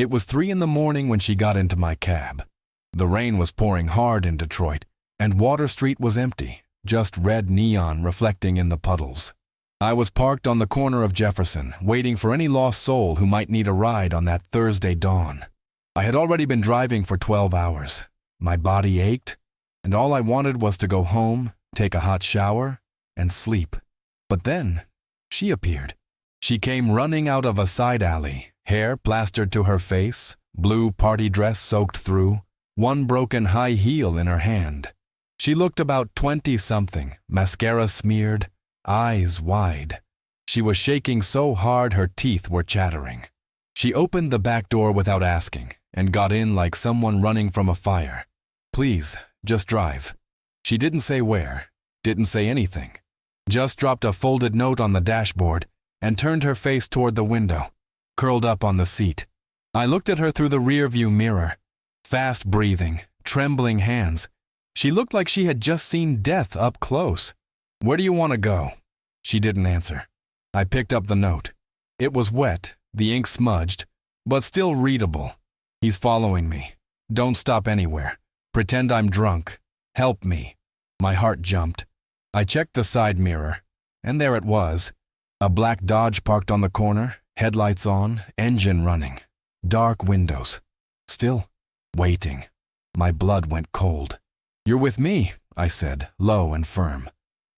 It was 3 in the morning when she got into my cab. The rain was pouring hard in Detroit, and Water Street was empty, just red neon reflecting in the puddles. I was parked on the corner of Jefferson, waiting for any lost soul who might need a ride on that Thursday dawn. I had already been driving for 12 hours. My body ached, and all I wanted was to go home, take a hot shower, and sleep. But then, she appeared. She came running out of a side alley, hair plastered to her face, blue party dress soaked through, one broken high heel in her hand. She looked about 20-something, mascara smeared, eyes wide. She was shaking so hard her teeth were chattering. She opened the back door without asking and got in like someone running from a fire. "Please, just drive." She didn't say where, didn't say anything. Just dropped a folded note on the dashboard and turned her face toward the window, curled up on the seat. I looked at her through the rearview mirror. Fast breathing, trembling hands. She looked like she had just seen death up close. "Where do you want to go?" She didn't answer. I picked up the note. It was wet, the ink smudged, but still readable. "He's following me. Don't stop anywhere. Pretend I'm drunk. Help me." My heart jumped. I checked the side mirror, and there it was. A black Dodge parked on the corner, headlights on, engine running. Dark windows. Still waiting. My blood went cold. "You're with me," I said, low and firm.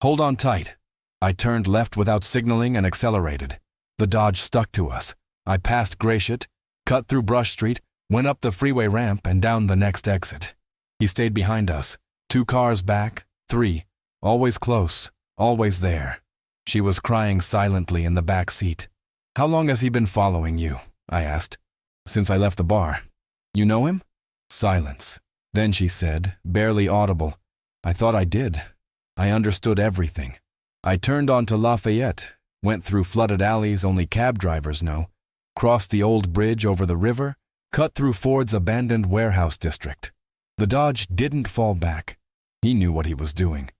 "Hold on tight." I turned left without signaling and accelerated. The Dodge stuck to us. I passed Gratiot, cut through Brush Street, went up the freeway ramp and down the next exit. He stayed behind us. 2 cars back, 3. Always close, always there. She was crying silently in the back seat. "How long has he been following you?" I asked. "Since I left the bar." "You know him?" Silence. Then she said, barely audible, "I thought I did. I understood everything. I turned onto Lafayette, went through flooded alleys only cab drivers know, crossed the old bridge over the river, cut through Ford's abandoned warehouse district. The Dodge didn't fall back. He knew what he was doing,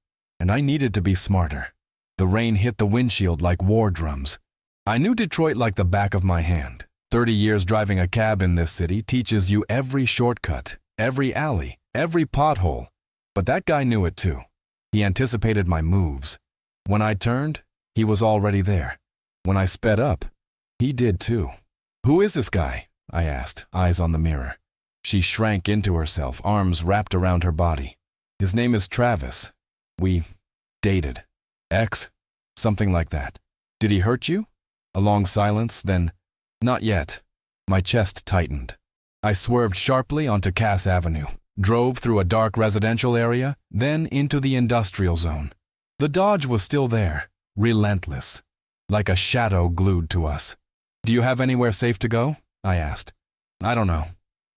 and I needed to be smarter. The rain hit the windshield like war drums. I knew Detroit like the back of my hand. 30 years driving a cab in this city teaches you every shortcut, every alley, every pothole. But that guy knew it too. He anticipated my moves. When I turned, he was already there. When I sped up, he did too. "Who is this guy?" I asked, eyes on the mirror. She shrank into herself, arms wrapped around her body. "His name is Travis. We dated. Ex? Something like that. Did he hurt you?" A long silence, then, "Not yet." My chest tightened. I swerved sharply onto Cass Avenue, drove through a dark residential area, then into the industrial zone. The Dodge was still there, relentless, like a shadow glued to us. "Do you have anywhere safe to go?" I asked. "I don't know.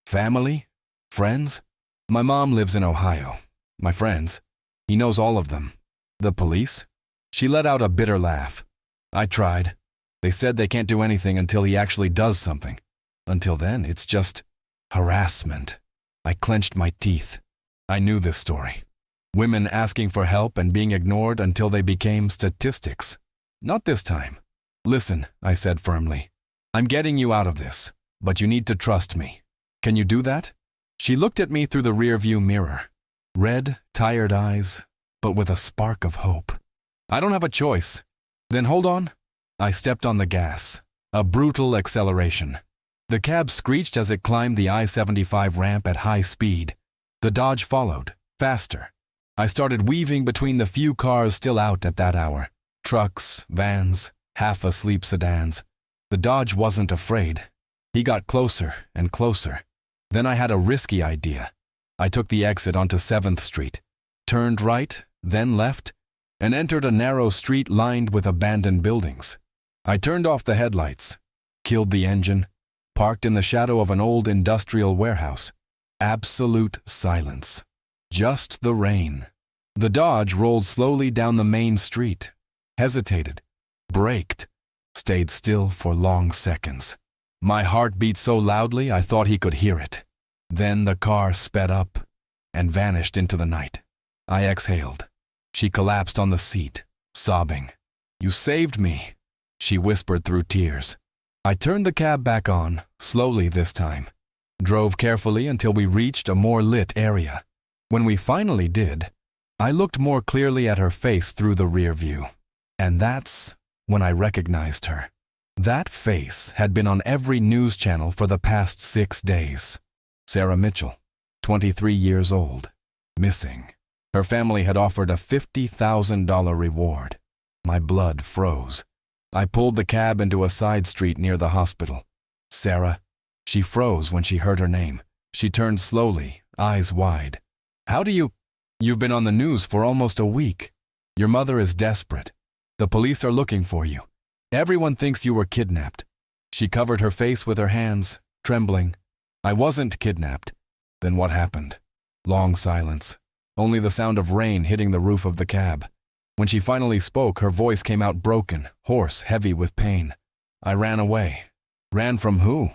Family? Friends? My mom lives in Ohio. My friends. He knows all of them. The police?" She let out a bitter laugh. "I tried. They said they can't do anything until he actually does something. Until then, it's just harassment." I clenched my teeth. I knew this story. Women asking for help and being ignored until they became statistics. Not this time. "Listen," I said firmly. "I'm getting you out of this, but you need to trust me. Can you do that?" She looked at me through the rearview mirror. Red, tired eyes, but with a spark of hope. "I don't have a choice." "Then hold on." I stepped on the gas. A brutal acceleration. The cab screeched as it climbed the I-75 ramp at high speed. The Dodge followed, faster. I started weaving between the few cars still out at that hour. Trucks, vans, half-asleep sedans. The Dodge wasn't afraid. He got closer and closer. Then I had a risky idea. I took the exit onto 7th Street, turned right, then left, and entered a narrow street lined with abandoned buildings. I turned off the headlights, killed the engine, parked in the shadow of an old industrial warehouse. Absolute silence. Just the rain. The Dodge rolled slowly down the main street, hesitated, braked, stayed still for long seconds. My heart beat so loudly I thought he could hear it. Then the car sped up and vanished into the night. I exhaled. She collapsed on the seat, sobbing. "You saved me," she whispered through tears. I turned the cab back on, slowly this time. Drove carefully until we reached a more lit area. When we finally did, I looked more clearly at her face through the rear view. And that's when I recognized her. That face had been on every news channel for the past 6 days. Sarah Mitchell, 23 years old, missing. Her family had offered a $50,000 reward. My blood froze. I pulled the cab into a side street near the hospital. Sarah. She froze when she heard her name. She turned slowly, eyes wide. How do you... You've been on the news for almost a week. Your mother is desperate. The police are looking for you. Everyone thinks you were kidnapped. She covered her face with her hands, trembling. I wasn't kidnapped. Then what happened? Long silence. Only the sound of rain hitting the roof of the cab. When she finally spoke, her voice came out broken, hoarse, heavy with pain. I ran away. Ran from who?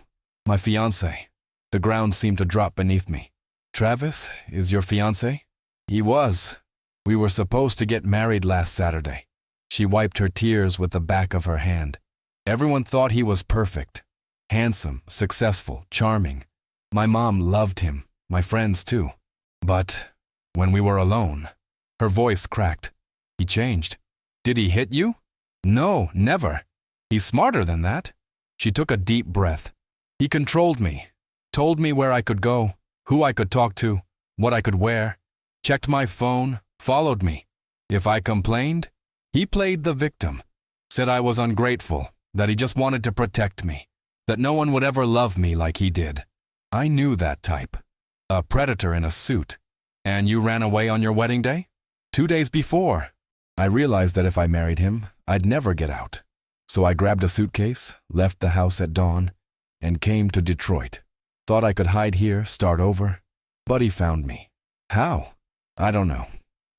My fiancé. The ground seemed to drop beneath me. Travis is your fiancé? He was. We were supposed to get married last Saturday. She wiped her tears with the back of her hand. Everyone thought he was perfect. Handsome, successful, charming. My mom loved him, my friends too. But when we were alone, her voice cracked. He changed. Did he hit you? No, never. He's smarter than that. She took a deep breath. He controlled me, told me where I could go, who I could talk to, what I could wear, checked my phone, followed me. If I complained, he played the victim, said I was ungrateful, that he just wanted to protect me, that no one would ever love me like he did. I knew that type. A predator in a suit. And you ran away on your wedding day? 2 days before. I realized that if I married him, I'd never get out. So I grabbed a suitcase, left the house at dawn, and came to Detroit. Thought I could hide here, start over. But he found me. How? I don't know.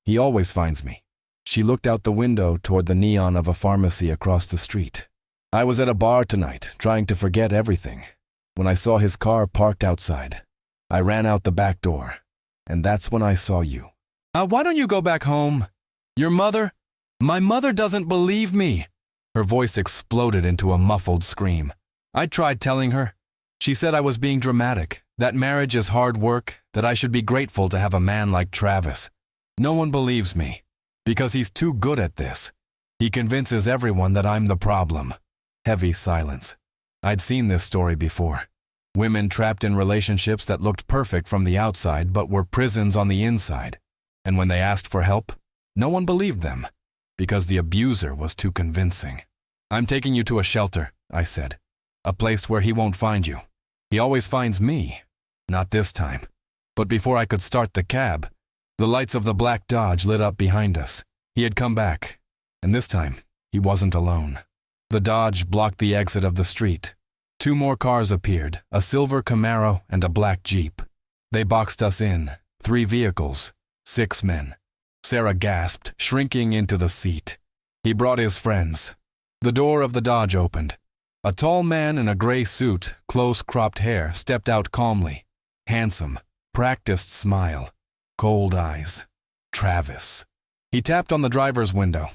He always finds me. She looked out the window toward the neon of a pharmacy across the street. I was at a bar tonight, trying to forget everything, when I saw his car parked outside. I ran out the back door, and that's when I saw you. Why don't you go back home? Your mother? My mother doesn't believe me. Her voice exploded into a muffled scream. I tried telling her. She said I was being dramatic, that marriage is hard work, that I should be grateful to have a man like Travis. No one believes me, because he's too good at this. He convinces everyone that I'm the problem. Heavy silence. I'd seen this story before. Women trapped in relationships that looked perfect from the outside but were prisons on the inside. And when they asked for help, no one believed them, because the abuser was too convincing. I'm taking you to a shelter, I said. A place where he won't find you. He always finds me. Not this time. But before I could start the cab, the lights of the black Dodge lit up behind us. He had come back, and this time, he wasn't alone. The Dodge blocked the exit of the street. 2 more cars appeared, a silver Camaro and a black Jeep. They boxed us in, 3 vehicles, 6 men. Sarah gasped, shrinking into the seat. He brought his friends. The door of the Dodge opened. A tall man in a gray suit, close-cropped hair, stepped out calmly. Handsome, practiced smile, cold eyes. Travis. He tapped on the driver's window.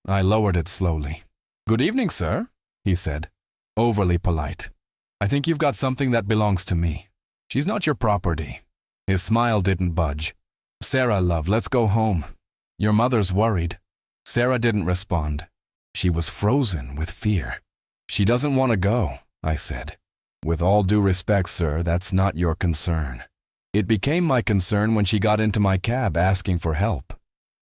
I lowered it slowly. "Good evening, sir," he said, overly polite. "I think you've got something that belongs to me. She's not your property." His smile didn't budge. "Sarah, love, let's go home. Your mother's worried." Sarah didn't respond. She was frozen with fear. "She doesn't want to go," I said. "With all due respect, sir, that's not your concern." It became my concern when she got into my cab asking for help.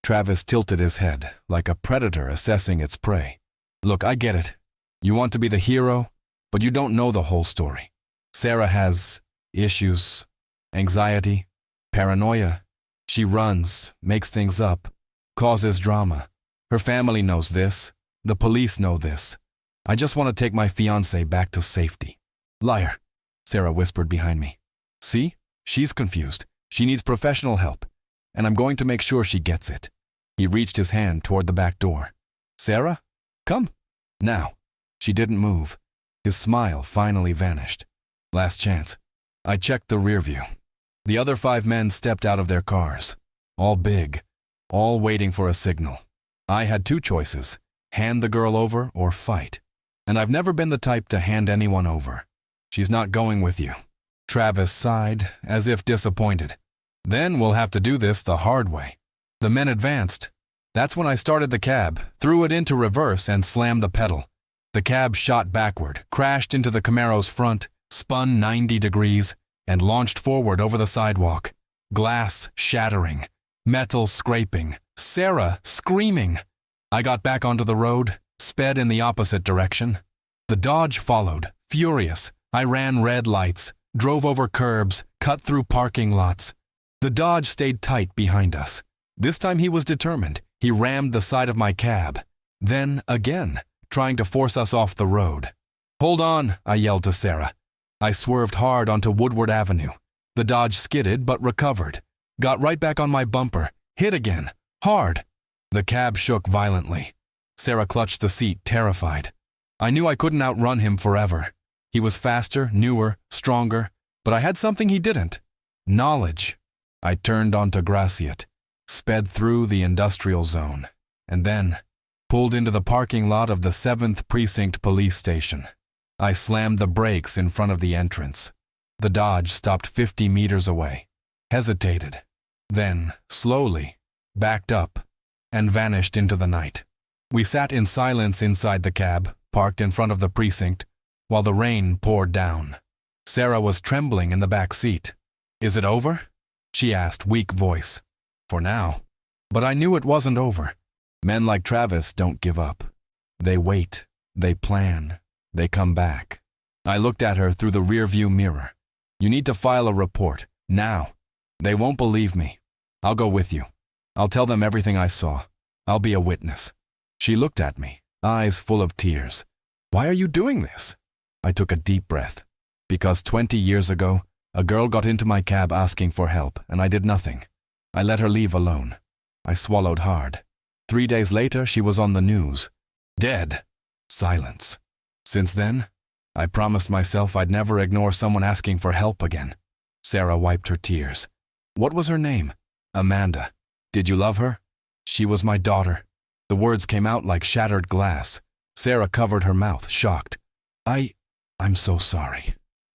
Travis tilted his head, like a predator assessing its prey. "Look, I get it. You want to be the hero, but you don't know the whole story. Sarah has issues, anxiety, paranoia. She runs, makes things up, causes drama. Her family knows this. The police know this. I just want to take my fiancé back to safety." "Liar," Sarah whispered behind me. "See? She's confused. She needs professional help, and I'm going to make sure she gets it." He reached his hand toward the back door. "Sarah, come. Now." She didn't move. His smile finally vanished. Last chance. I checked the rear view. The other 5 men stepped out of their cars. All big. All waiting for a signal. I had 2 choices. Hand the girl over or fight. and I've never been the type to hand anyone over. She's not going with you." Travis sighed, as if disappointed. "Then we'll have to do this the hard way." The men advanced. That's when I started the cab, threw it into reverse, and slammed the pedal. The cab shot backward, crashed into the Camaro's front, spun 90 degrees, and launched forward over the sidewalk. Glass shattering, metal scraping, Sarah screaming. I got back onto the road, sped in the opposite direction. The Dodge followed, furious. I ran red lights, drove over curbs, cut through parking lots. The Dodge stayed tight behind us. This time he was determined. He rammed the side of my cab. Then again, trying to force us off the road. "Hold on," I yelled to Sarah. I swerved hard onto Woodward Avenue. The Dodge skidded but recovered. Got right back on my bumper, hit again, hard. The cab shook violently. Sarah clutched the seat, terrified. I knew I couldn't outrun him forever. He was faster, newer, stronger, but I had something he didn't. Knowledge. I turned onto Graciette, sped through the industrial zone, and then pulled into the parking lot of the 7th Precinct Police Station. I slammed the brakes in front of the entrance. The Dodge stopped 50 meters away, hesitated, then, slowly, backed up, and vanished into the night. We sat in silence inside the cab, parked in front of the precinct, while the rain poured down. Sarah was trembling in the back seat. "Is it over?" she asked, weak voice. "For now." But I knew it wasn't over. Men like Travis don't give up. They wait, they plan, they come back. I looked at her through the rearview mirror. "You need to file a report, now. They won't believe me. I'll go with you. I'll tell them everything I saw. I'll be a witness." She looked at me, eyes full of tears. "Why are you doing this?" I took a deep breath. "Because 20 years ago, a girl got into my cab asking for help, and I did nothing. I let her leave alone." I swallowed hard. 3 days later, she was on the news. Dead. Silence. Since then, I promised myself I'd never ignore someone asking for help again. Sarah wiped her tears. "What was her name?" "Amanda. Did you love her?" "She was my daughter." The words came out like shattered glass. Sarah covered her mouth, shocked. I'm so sorry."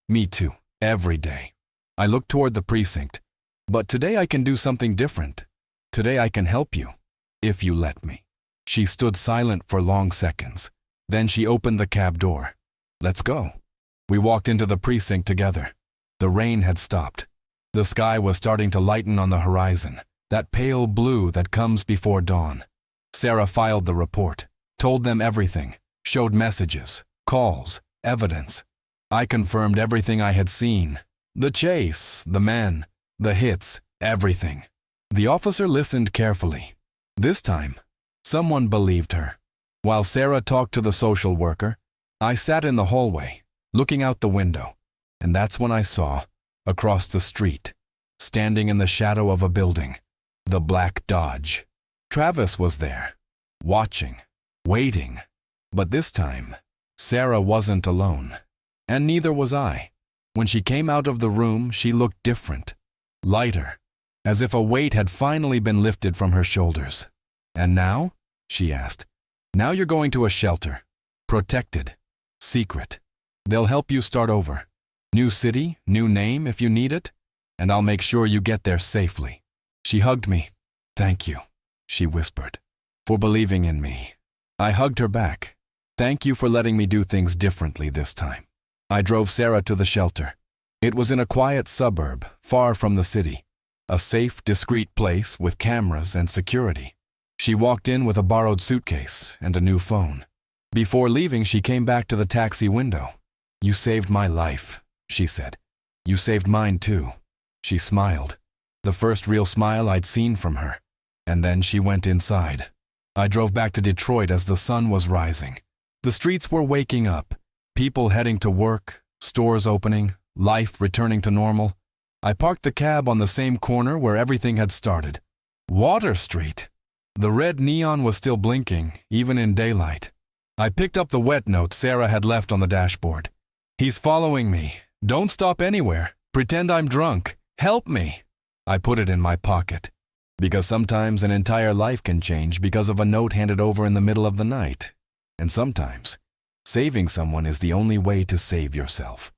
"Me too. Every day." I looked toward the precinct. "But today I can do something different. Today I can help you, if you let me." She stood silent for long seconds. Then she opened the cab door. "Let's go." We walked into the precinct together. The rain had stopped. The sky was starting to lighten on the horizon, that pale blue that comes before dawn. Sarah filed the report, told them everything, showed messages, calls, evidence. I confirmed everything I had seen. The chase, the men, the hits, everything. The officer listened carefully. This time, someone believed her. While Sarah talked to the social worker, I sat in the hallway, looking out the window, and that's when I saw, across the street, standing in the shadow of a building, the black Dodge. Travis was there, watching, waiting. But this time, Sarah wasn't alone, and neither was I. When she came out of the room, she looked different, lighter, as if a weight had finally been lifted from her shoulders. "And now?" she asked. "Now you're going to a shelter. Protected. Secret. They'll help you start over. New city, new name if you need it, and I'll make sure you get there safely." She hugged me. "Thank you," she whispered, "for believing in me." I hugged her back. "Thank you for letting me do things differently this time." I drove Sarah to the shelter. It was in a quiet suburb, far from the city. A safe, discreet place with cameras and security. She walked in with a borrowed suitcase and a new phone. Before leaving, she came back to the taxi window. "You saved my life," she said. "You saved mine too." She smiled, the first real smile I'd seen from her. And then she went inside. I drove back to Detroit as the sun was rising. The streets were waking up, people heading to work, stores opening, life returning to normal. I parked the cab on the same corner where everything had started. Water Street. The red neon was still blinking, even in daylight. I picked up the wet note Sarah had left on the dashboard. "He's following me. Don't stop anywhere. Pretend I'm drunk. Help me." I put it in my pocket. Because sometimes an entire life can change because of a note handed over in the middle of the night. And sometimes Saving someone is the only way to save yourself.